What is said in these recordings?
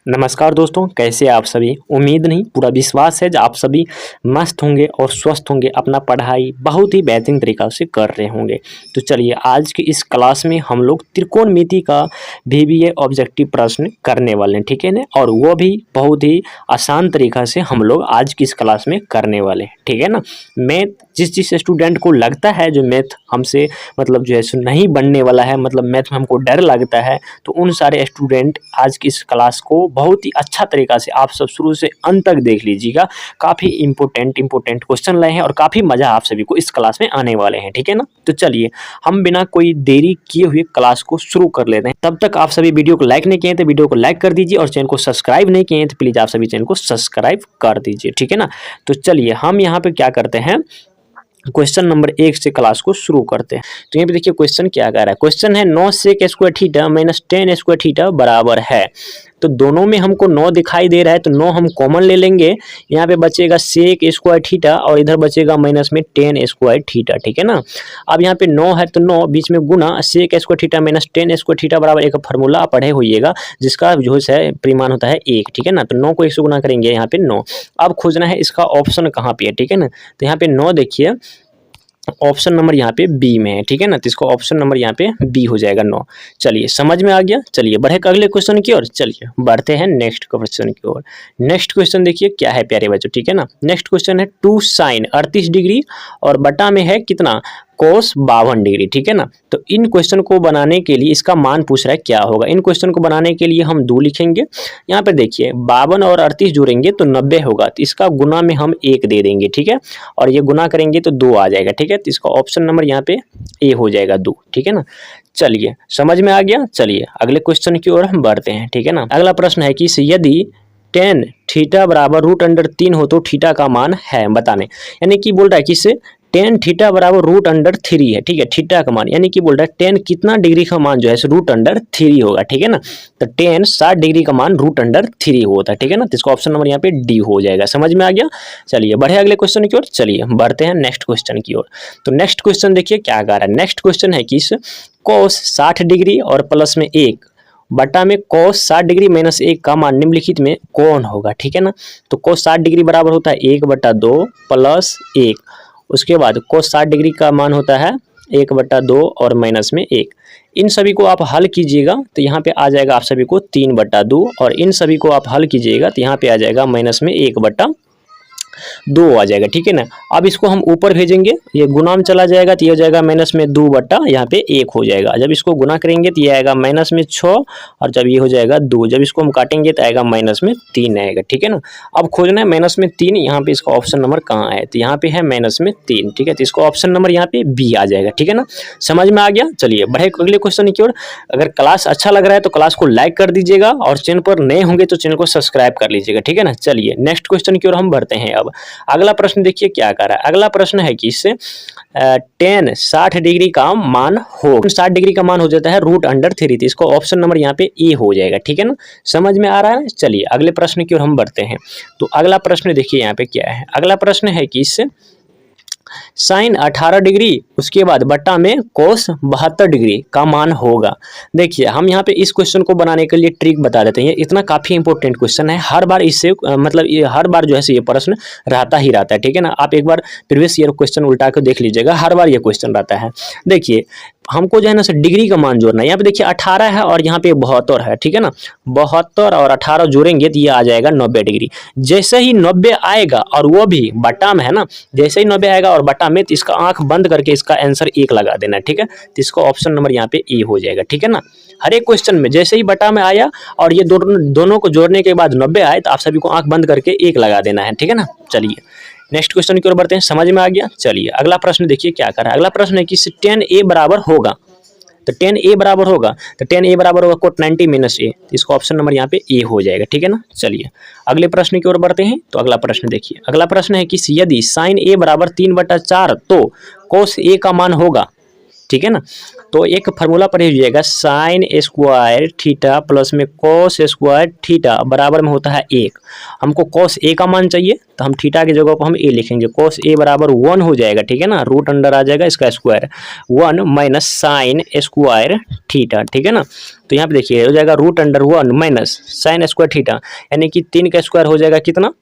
नमस्कार दोस्तों, कैसे आप सभी। उम्मीद नहीं पूरा विश्वास है कि आप सभी मस्त होंगे और स्वस्थ होंगे, अपना पढ़ाई बहुत ही बेहतरीन तरीक़ा से कर रहे होंगे। तो चलिए आज की इस क्लास में हम लोग त्रिकोणमिति का VBA ऑब्जेक्टिव प्रश्न करने वाले हैं, ठीक है ना। और वो भी बहुत ही आसान तरीक़ा से हम लोग आज की इस क्लास में करने वाले हैं, ठीक है ना। मैथ जिस स्टूडेंट को लगता है जो मैथ हमसे मतलब जो है सो नहीं बनने वाला है, मतलब मैथ में हमको डर लगता है, तो उन सारे स्टूडेंट आज की इस क्लास को बहुत ही अच्छा तरीक़ा से आप सब शुरू से अंत तक देख लीजिएगा। काफ़ी इंपॉर्टेंट क्वेश्चन लाए हैं और काफ़ी मज़ा आप सभी को इस क्लास में आने वाले हैं, ठीक है ना। तो चलिए हम बिना कोई देरी किए हुए क्लास को शुरू कर लेते हैं। तब तक आप सभी वीडियो को लाइक नहीं किए तो वीडियो को लाइक कर दीजिए और चैनल को सब्सक्राइब नहीं किए तो प्लीज़ आप सभी चैनल को सब्सक्राइब कर दीजिए, ठीक है ना। तो चलिए हम यहाँ पे क्या करते हैं, क्वेश्चन नंबर 1 से क्लास को शुरू करते हैं। तो यहाँ पे देखिए क्वेश्चन क्या कह रहा है। क्वेश्चन है 9 sec square theta minus 10 square theta बराबर है। तो दोनों में हमको 9 दिखाई दे रहा है, तो 9 हम कॉमन ले लेंगे। यहाँ पे बचेगा सेक स्क्वायर थीटा और इधर बचेगा माइनस में 10 स्क्वायर थीटा, ठीक है ना। अब यहाँ पे 9 है तो 9 बीच में गुना sec square theta minus 10 square theta बराबर एक फार्मूला पढ़े होइएगा जिसका जो है परिमाण होता है 1, ठीक है ना। तो 9 को 1 से गुना करेंगे, यहाँ पे 9। अब खोजना है इसका ऑप्शन कहाँ पे है, ठीक है ना। तो यहाँ पे 9 देखिए ऑप्शन नंबर यहाँ पे बी में है, ठीक है ना। तो इसका ऑप्शन नंबर यहाँ पे बी हो जाएगा 9। चलिए समझ में आ गया। चलिए बढ़े अगले क्वेश्चन की ओर। चलिए बढ़ते हैं नेक्स्ट क्वेश्चन की ओर। नेक्स्ट क्वेश्चन देखिए क्या है प्यारे बच्चों, ठीक है ना। नेक्स्ट क्वेश्चन है 2 साइन 38 डिग्री और बटा में है कितना कोस 52 डिग्री, ठीक है ना। तो इन क्वेश्चन को बनाने के लिए इसका मान पूछ रहा है क्या होगा। इन क्वेश्चन को बनाने के लिए हम 2 लिखेंगे। यहाँ पे देखिए 52 और 38 जोड़ेंगे तो 90 होगा, तो इसका गुना में हम 1 दे देंगे, ठीक है। और ये गुना करेंगे तो 2 आ जाएगा, ठीक है। तो इसका ऑप्शन नंबर यहाँ पे ए हो जाएगा 2, ठीक है ना। चलिए समझ में आ गया। चलिए अगले क्वेश्चन की ओर हम बढ़ते हैं, ठीक है ना। अगला प्रश्न है कि यदि 10 थीटा बराबर √3 हो तो थीटा का मान है बताने। यानी कि बोल रहा है कि इससे 10 थीटा बराबर √3 है, ठीक है। थीटा का मान यानी कि बोल रहा है 10 कितना डिग्री का मान जो है √3 होगा, ठीक है ना। तो 10 60 डिग्री का मान √3 होता है, ठीक है ना। तो इसका ऑप्शन नंबर यहाँ पे डी हो जाएगा। समझ में आ गया। चलिए बढ़े अगले क्वेश्चन की ओर। चलिए बढ़ते हैं नेक्स्ट क्वेश्चन की ओर। तो नेक्स्ट क्वेश्चन देखिए क्या कह रहा है। नेक्स्ट क्वेश्चन है कि कोस 60 डिग्री और प्लस में 1 बटा में कोस 60 डिग्री माइनस 1 का मान निम्नलिखित में कौन होगा, ठीक है ना। तो कोस 60 डिग्री बराबर होता है 1/2 प्लस 1। उसके बाद कोस 60 डिग्री का मान होता है 1/2 और माइनस में 1। इन सभी को आप हल कीजिएगा तो यहाँ पे आ जाएगा आप सभी को 3/2 और इन सभी को आप हल कीजिएगा तो यहाँ पे आ जाएगा माइनस में 1/2 आ जाएगा, ठीक है ना। अब इसको हम ऊपर भेजेंगे, ये गुना में चला जाएगा तो ये हो जाएगा माइनस में 2 बटा यहाँ पे 1 हो जाएगा। जब इसको गुना करेंगे तो ये आएगा माइनस में 6 और जब ये हो जाएगा 2, जब इसको हम काटेंगे तो आएगा माइनस में 3 आएगा, ठीक है ना। अब खोजना है माइनस में 3, यहाँ पे इसका ऑप्शन नंबर कहाँ है, तो यहाँ पे है माइनस में 3, ठीक है। तो इसको ऑप्शन नंबर यहाँ पे बी आ जाएगा, ठीक है ना। समझ में आ गया। चलिए बढ़े अगले क्वेश्चन की ओर। अगर क्लास अच्छा लग रहा है तो क्लास को लाइक कर दीजिएगा और चैनल पर नए होंगे तो चैनल को सब्सक्राइब कर लीजिएगा, ठीक है ना। चलिए नेक्स्ट क्वेश्चन की ओर हम बढ़ते हैं। अब अगला प्रश्न देखिए क्या कर रहा है। अगला प्रश्न है कि इससे 10 60 डिग्री का मान हो, 60 डिग्री का मान हो जाता है √3। तो इसको ऑप्शन नंबर यहाँ पे ए हो जाएगा, ठीक है ना। समझ में आ रहा है। चलिए अगले प्रश्न की ओर हम बढ़ते हैं। तो अगला प्रश्न देखिए यहाँ पे क्या है। अगला प्रश्न है कि इससे साइन 18 डिग्री उसके बाद बट्टा में कोस 72 डिग्री का मान होगा। देखिए हम यहाँ पे इस क्वेश्चन को बनाने के लिए ट्रिक बता देते हैं। इतना काफ़ी इंपॉर्टेंट क्वेश्चन है, हर बार इससे मतलब ये हर बार जो है ये प्रश्न रहता ही रहता है, ठीक है ना। आप एक बार प्रीवियस ईयर क्वेश्चन उल्टा कर देख लीजिएगा, हर बार ये क्वेश्चन रहता है। देखिए हमको जो है ना सर डिग्री का मान जोड़ना है। यहाँ पे देखिए 18 है और यहाँ पे 72 है, ठीक है ना। 72 और 18 जोड़ेंगे तो ये आ जाएगा 90 डिग्री। जैसे ही 90 आएगा और वो भी बटा में है ना, जैसे ही 90 आएगा और बटा में, तो इसका आंख बंद करके इसका आंसर 1 लगा देना है, ठीक है। तो इसका ऑप्शन नंबर यहाँ पे ए हो जाएगा, ठीक है ना। हर एक क्वेश्चन में जैसे ही बटा में आया और ये दोनों को जोड़ने के बाद 90 आए तो आप सभी को आंख बंद करके 1 लगा देना है, ठीक है ना। चलिए नेक्स्ट क्वेश्चन की ओर बढ़ते हैं। समझ में आ गया। चलिए अगला प्रश्न देखिए क्या कर रहा है। अगला प्रश्न है कि 10a बराबर होगा। तो 10a बराबर होगा, तो 10a बराबर होगा कोट 90 माइनस a। तो इसका ऑप्शन नंबर यहाँ पे ए हो जाएगा, ठीक है ना। चलिए अगले प्रश्न की ओर बढ़ते हैं। तो अगला प्रश्न देखिए। अगला प्रश्न है कि यदि साइन a बराबर 3/4 तो कोस a का मान होगा। ठीक है ना। तो एक फार्मूला पढ़ लीजिएगा, साइन स्क्वायर थीटा प्लस में कॉस स्क्वायर थीटा बराबर में होता है 1। हमको कॉस ए का मान चाहिए तो हम थीटा की जगह पर हम ए लिखेंगे, कॉस ए बराबर 1 हो जाएगा, ठीक है ना, रूट अंडर आ जाएगा इसका स्क्वायर 1 माइनस साइन स्क्वायर थीटा, ठीक है ना। तो यहाँ पे देखिए हो जाएगा रूट अंडर 1 माइनस साइन स्क्वायर थीटा, यानी कि 3 का स्क्वायर हो जाएगा कितना,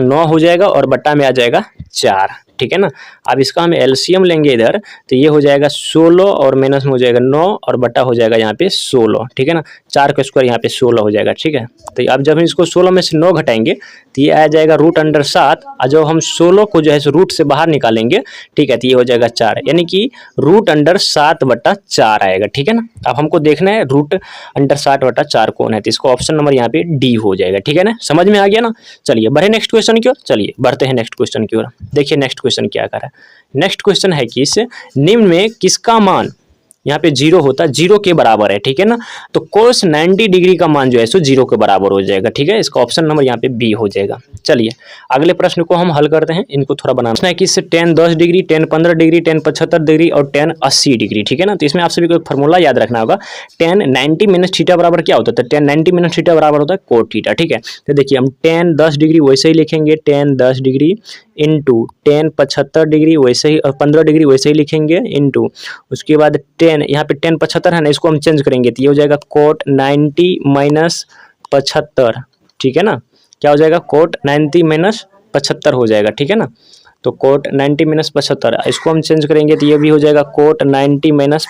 9 हो जाएगा और बट्टा में आ जाएगा 4, ठीक है ना। अब इसका हम एलसीएम लेंगे इधर तो ये हो जाएगा 16 और माइनस में हो जाएगा 9 और बट्टा हो जाएगा यहाँ पे 16, ठीक है ना। 4 का स्क्वायर यहाँ पे 16 हो जाएगा, ठीक है। तो अब जब हम इसको 16 में से 9 घटाएंगे तो ये आ जाएगा रूट अंडर 7, और जब हम 16 को जो है रूट से बाहर निकालेंगे, ठीक है, तो ये हो जाएगा 4, यानी कि रूट अंडर 7/4 आएगा, ठीक है ना। अब हमको देखना है रूट अंडर 7/4 कौन है, तो इसको ऑप्शन नंबर यहाँ पे डी हो जाएगा, ठीक है ना। समझ में आ गया ना। चलिए बढ़े नेक्स्ट क्वेश्चन की ओर, चलिए बढ़ते हैं नेक्स्ट क्वेश्चन की ओर। देखिए नेक्स्ट क्वेश्चन क्या कर रहा है। नेक्स्ट क्वेश्चन है कि इस निम्न में किसका मान यहाँ पे 0 होता है, 0 के बराबर है, ठीक है ना। तो कोस 90 डिग्री का मान जो है सो 0 के बराबर हो जाएगा, ठीक है। इसका ऑप्शन नंबर यहाँ पे बी हो जाएगा। चलिए अगले प्रश्न को हम हल करते हैं, इनको थोड़ा बनाना है कि इससे 10 10 डिग्री, 10 15 डिग्री, 10 75 डिग्री और 10 80 डिग्री, ठीक है ना। तो इसमें आप सभी को एक फॉर्मूला याद रखना होगा, 10 90 माइनस थीटा बराबर क्या होता है, तो 10 90 माइनस थीटा बराबर होता है कोट थीटा, ठीक है। तो देखिए हम 10 10 डिग्री वैसे ही लिखेंगे, 10 10 डिग्री इंटू 10 75 डिग्री वैसे ही, और 15 डिग्री वैसे ही लिखेंगे इंटू, उसके बाद 10 यहाँ पे 10 75 है ना, इसको हम चेंज करेंगे तो ये हो जाएगा कोट 90 माइनस 75, ठीक है ना। क्या हो जाएगा, कोट 90 माइनस 75 हो जाएगा, ठीक है ना। तो कोट 90 माइनस 75 इसको हम चेंज करेंगे तो ये भी हो जाएगा कोट 90 माइनस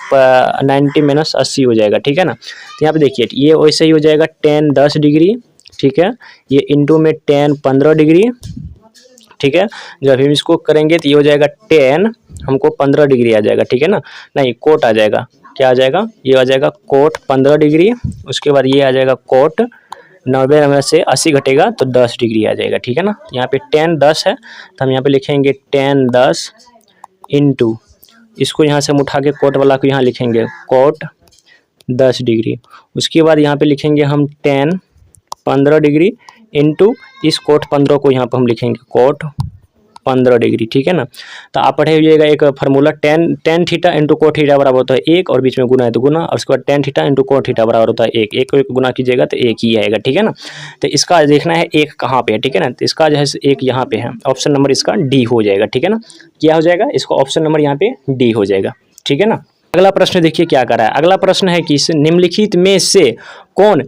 80 हो जाएगा, ठीक है ना। तो यहाँ पे देखिए ये वैसे ही हो जाएगा 10 10 डिग्री, ठीक है, ये इंटू में 10 15 डिग्री, ठीक है। जब हम इसको करेंगे तो ये हो जाएगा 10 हमको 15 डिग्री आ जाएगा, ठीक है ना। नहीं कोट आ जाएगा, क्या आ जाएगा, ये आ जाएगा कोट 15 डिग्री, उसके बाद ये आ जाएगा कोट 90 में से 80 घटेगा तो 10 डिग्री आ जाएगा, ठीक है ना। यहाँ पे 10 10 है तो हम यहाँ पे लिखेंगे 10 10 इंटू, इसको यहाँ से हम उठा के कोट वाला को यहाँ लिखेंगे कोट 10 डिग्री, उसके बाद यहाँ पे लिखेंगे हम 10 15 डिग्री इंटू इस कोट 15 को यहाँ पर हम लिखेंगे कोट 15 डिग्री, ठीक है ना। तो आप पढ़े हुएगा एक formula 10 theta into cot theta बराबर होता है 1, और बीच में गुना है तो गुना, और उसके बाद 10 थीटा इंटू कोट थीटा बराबर होता है 1, एक को एक गुना कीजिएगा तो 1 ही आएगा, ठीक है ना। तो इसका देखना है 1 कहाँ पे है, ठीक है ना। तो इसका जो है 1 यहाँ पे है, ऑप्शन नंबर इसका डी हो जाएगा, ठीक है ना। क्या हो जाएगा, इसका ऑप्शन नंबर यहाँ पे डी हो जाएगा, ठीक है ना। अगला प्रश्न देखिए क्या कर रहा है। अगला प्रश्न है कि निम्नलिखित में से कौन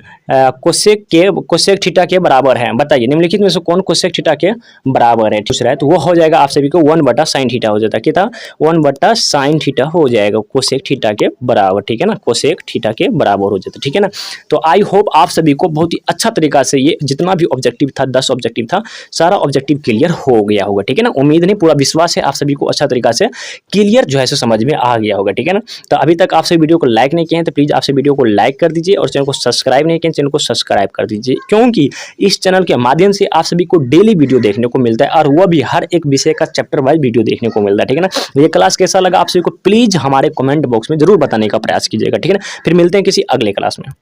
कोसेक थीटा के बराबर है, बताइए निम्नलिखित में से कौन कोसेक थीटा के बराबर है, पूछ रहा है। तो वो हो जाएगा आप सभी को 1/sin थीटा हो जाता है, कितना 1/sin थीटा हो जाएगा कोसेक थीटा के बराबर, ठीक है ना, कोसेक थीटा के बराबर हो जाता है, ठीक है ना। तो आई होप आप सभी को बहुत ही अच्छा तरीका से ये जितना भी ऑब्जेक्टिव था 10 ऑब्जेक्टिव था सारा ऑब्जेक्टिव क्लियर हो गया होगा, ठीक है ना। उम्मीद नहीं पूरा विश्वास है आप सभी को अच्छा तरीका से क्लियर जो है समझ में आ गया होगा, ठीक है ना। तो अभी तक आप सभी वीडियो को लाइक नहीं किए हैं तो प्लीज़ आपसे वीडियो को लाइक कर दीजिए, और चैनल को सब्सक्राइब नहीं किए चैनल को सब्सक्राइब कर दीजिए, क्योंकि इस चैनल के माध्यम से आप सभी को डेली वीडियो देखने को मिलता है, और वह भी हर एक विषय का चैप्टर वाइज वीडियो देखने को मिलता है, ठीक है ना। ये क्लास कैसा लगा आप सभी को प्लीज़ हमारे कमेंट बॉक्स में जरूर बताने का प्रयास कीजिएगा, ठीक है ना। फिर मिलते हैं किसी अगले क्लास में।